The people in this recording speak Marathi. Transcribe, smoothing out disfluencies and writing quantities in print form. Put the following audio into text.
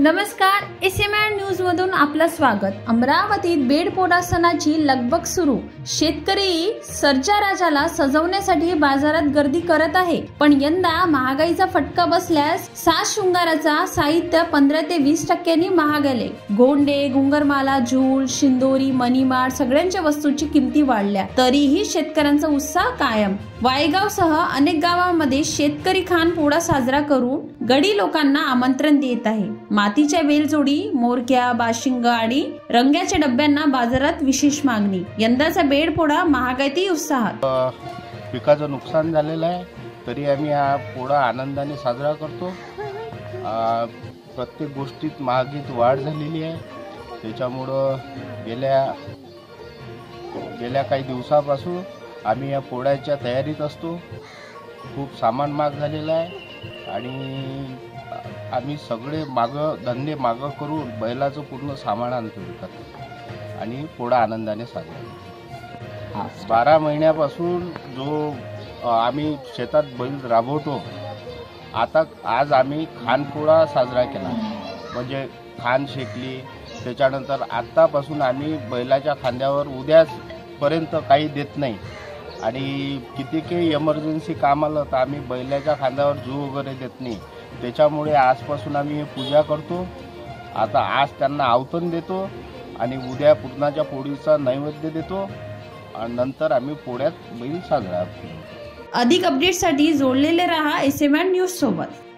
नमस्कार, एसएमआर न्यूज मधून आपलं स्वागत। अमरावतीत बेडपोडा सणाची लगबग सुरू। शेतकरी सर्जा राजाला सजवण्यासाठी बाजारात गर्दी करत आहे, पण यंदा महागाईचा फटका बसल्यास साज शृंगाराचा साहित्य 15 ते 20% महागले। गोंडे, गुंगरमाला, झूल, शिंदोरी, मणिमार सगळ्यांच्या वस्तूंची किमती वाढल्या, तरीही शेतकऱ्यांचा उत्साह कायम। वायगावसह अनेक गावांमध्ये शेतकरी खान पोळा साजरा करून गडी लोकांना आमंत्रण देत आहे। मातीच्या बेलजोडी, मोरक्या, बाशिंग आणि रंगाच्या डब्यांना बाजारात विशेष मागणी। यंदाचा बेडपोडा महागाईतही उत्साहात। पिकाचं नुकसान झालेलं आहे, तरी आम्ही हा पोळा आनंदाने साजरा करतो। प्रत्येक गोष्टीत महागाईत वाढ झालेली आहे, त्याच्यामुळं गेल्या काही दिवसापासून आम्ही या पोळ्याच्या तयारीत असतो। खूप सामान महाग झालेलं आहे आणि आम्ही सगळे धंदे मागं करून बैलाचं पूर्ण सामान आणतो विकत आणि पोळा आनंदाने साजरा। 12 महिन्यापासून जो आम्ही शेतात बैल राबवतो, आज आम्ही खानपोळा साजरा केला, म्हणजे खान शेकली। त्याच्यानंतर आत्तापासून आम्ही बैलाच्या खांद्यावर उद्यापर्यंत काही देत नाही आणि कितीकही इमर्जन्सी काम आलं तर आम्ही बैलाच्या खांद्यावर जू वगैरे देत नाही। त्याच्यामुळे आजपासून आम्ही पूजा करतो। आज त्यांना आवतण देतो आणि उद्या पुरणाच्या पोळीचा नैवेद्य देतो आणि नंतर आम्ही पोळ्यात बैल साजरा करतो। अधिक अपडेटसाठी जोडलेले रहा एसएमआर न्यूज सोबत।